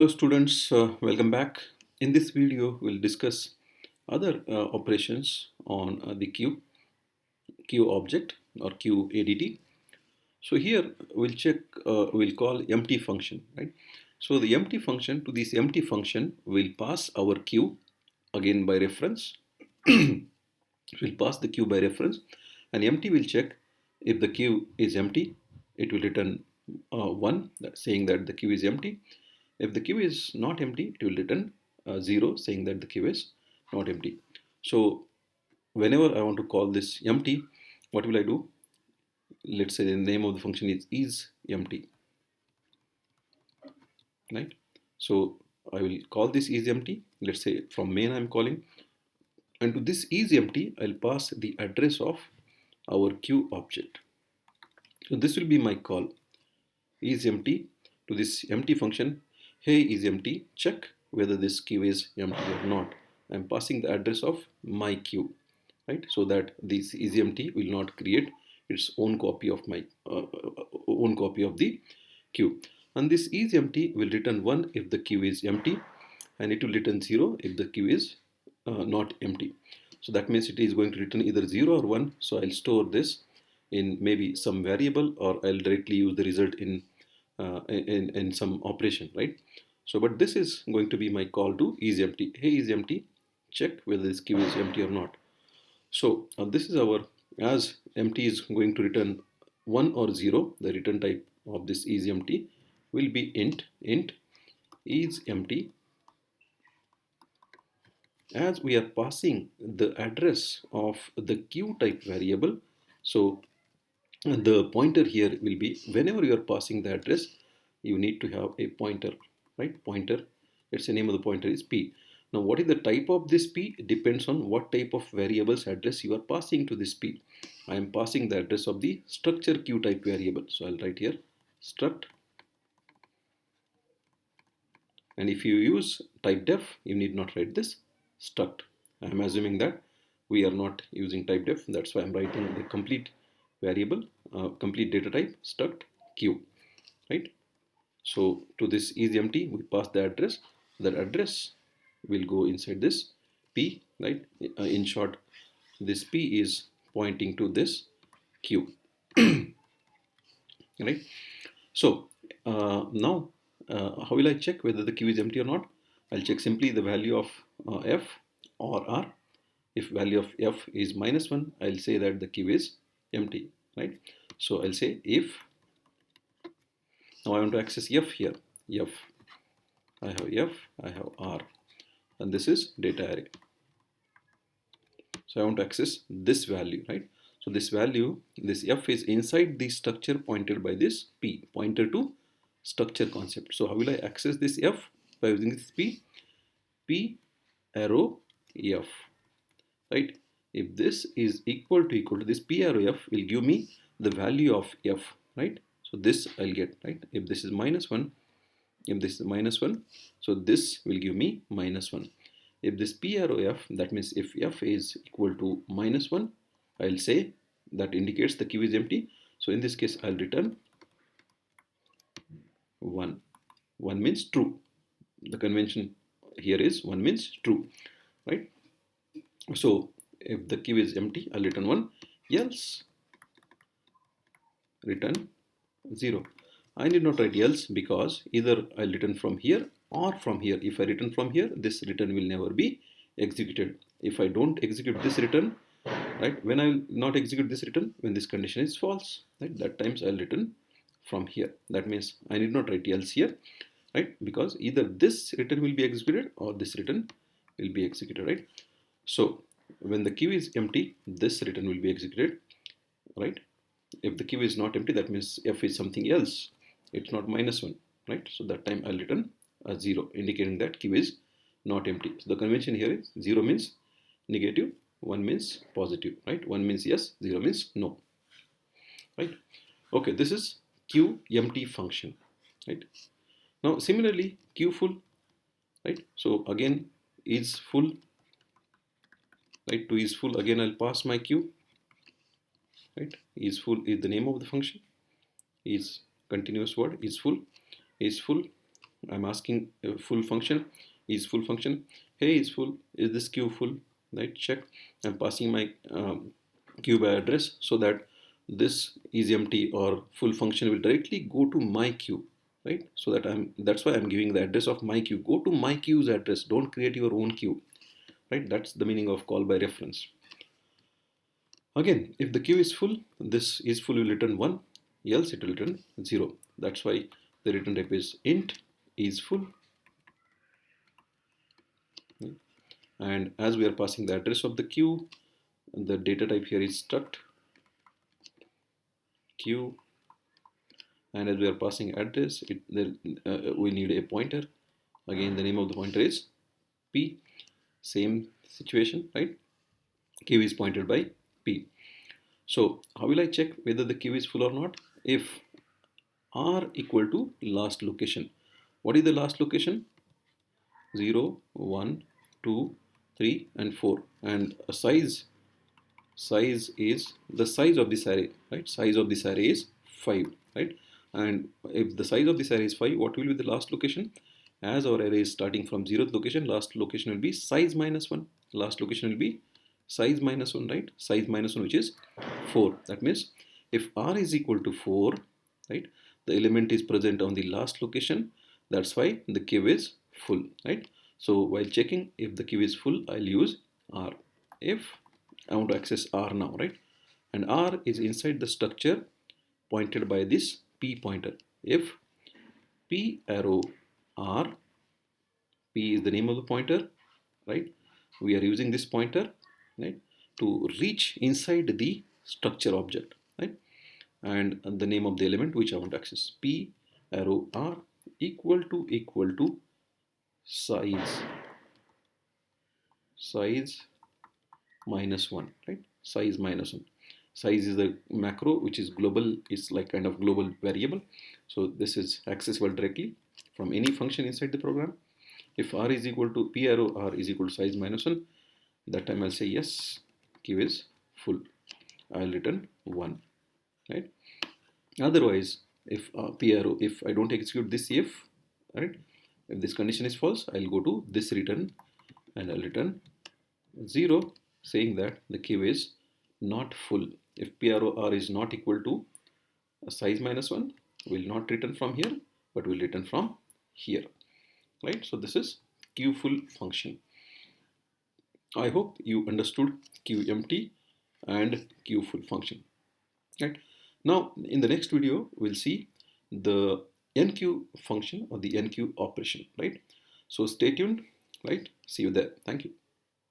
Hello students, welcome back. In this video, we'll discuss other operations on the queue object or queue ADT. So here we'll call empty function, right? So the empty function, to this empty function, will pass our queue again by reference. We'll pass the queue by reference, and empty will check if the queue is empty. It will return 1, saying that the queue is empty. If the queue is not empty, it will return 0, saying that the queue is not empty. So whenever I want to call this empty, what will I do? Let's say the name of the function is empty, right? So I will call this is empty. Let's say from main I'm calling, and to this is empty, I'll pass the address of our queue object. So this will be my call is empty to this empty function. Hey is empty, check whether this queue is empty or not. I'm passing the address of my queue, right? So that this is empty will not create its own copy of my own copy of the queue. And this is empty will return 1 if the queue is empty, and it will return 0 if the queue is not empty. So that means it is going to return either 0 or 1. So I'll store this in maybe some variable, or I'll directly use the result in some operation, right? So but this is going to be my call to is empty. Hey is empty, check whether this queue is empty or not. So this is our, as empty is going to return 1 or 0, the return type of this is empty will be int is empty. As we are passing the address of the queue type variable, so the pointer here will be, whenever you are passing the address, you need to have a pointer, right? Pointer, let's say name of the pointer is p. Now what is the type of this p? It depends on what type of variables address you are passing to this p. I am passing the address of the structure queue type variable, so I'll write here struct. And if you use type def, you need not write this struct. I am assuming that we are not using type def, that's why I'm writing the complete variable, complete data type struct queue, right? So to this is empty, we pass the address. That address will go inside this p, right? In short, this p is pointing to this queue, right? So now, how will I check whether the queue is empty or not? I'll check simply the value of f or r. If value of f is -1, I'll say that the queue is empty, right? So I'll say if, now I want to access f here, f, I have f, I have r, and this is data array. So I want to access this value, right? So this value, this f is inside the structure pointed by this p, pointer to structure concept. So how will I access this f? By using this p arrow f, right? If this is equal to this p arrow f will give me the value of f, right? So this I'll get, right? If this is -1, if this is -1, so this will give me -1. If this p arrow f, that means if f is equal to -1, I'll say that indicates the queue is empty. So in this case, I'll return 1. 1 means true. The convention here is 1 means true, right? So if the queue is empty, I'll return 1, else return 0. I need not write else because either I'll return from here or from here. If I return from here, this return will never be executed. If I don't execute this return, right, when I will not execute this return, when this condition is false, right, that times I'll return from here. That means I need not write else here, right, because either this return will be executed or this return will be executed, right? So when the queue is empty, this return will be executed, right? If the queue is not empty, that means f is something else. It's not -1, right? So that time I'll return a 0, indicating that queue is not empty. So the convention here is 0 means negative, 1 means positive, right? 1 means yes, 0 means no, right? Okay, this is queue empty function, right? Now similarly, queue full, right? So again, is full, right? To is full, again I'll pass my queue, right? Is full is the name of the function, is continuous word, is full, I'm asking a full function, is full function, hey is full, is this queue full, right? Check. I'm passing my queue by address so that this is empty or full function will directly go to my queue, right? So that that's why I'm giving the address of my queue. Go to my queue's address, don't create your own queue, right? That's the meaning of call by reference. Again, if the queue is full, this is full will return 1, else it will return 0. That's why the return type is int is full. And as we are passing the address of the queue, the data type here is struct queue. And as we are passing address, we need a pointer. Again, the name of the pointer is p. Same situation, right? Queue is pointed by p. So how will I check whether the queue is full or not? If r equal to last location. What is the last location? 0, 1, 2, 3 and 4. And a size is the size of this array, right? Size of this array is 5, right? And if the size of this array is 5, what will be the last location? As our array is starting from 0th location, last location will be size minus 1. Last location will be size minus 1, right? Size minus 1, which is 4. That means if r is equal to 4, right, the element is present on the last location. That's why the queue is full, right? So while checking if the queue is full, I'll use r. If I want to access r now, right? And r is inside the structure pointed by this p pointer. If p arrow r, p is the name of the pointer, right? We are using this pointer, right, to reach inside the structure object, right? And the name of the element which I want to access, p arrow r equal to size minus 1, right? Size minus 1. Size is the macro which is global, it's like kind of global variable. So this is accessible directly from any function inside the program. If r is equal to p arrow r is equal to size minus 1, that time I'll say yes, queue is full. I'll return 1, right? Otherwise, if p arrow, if I don't execute this if, right, if this condition is false, I'll go to this return and I'll return 0, saying that the queue is not full. If p arrow r is not equal to size minus 1, will not return from here, but will return from here, right? So this is queue full function. I hope you understood queueempty and queue full function, right? Now in the next video we'll see the enqueue function or the enqueue operation, right? So stay tuned, right? See you there. Thank you.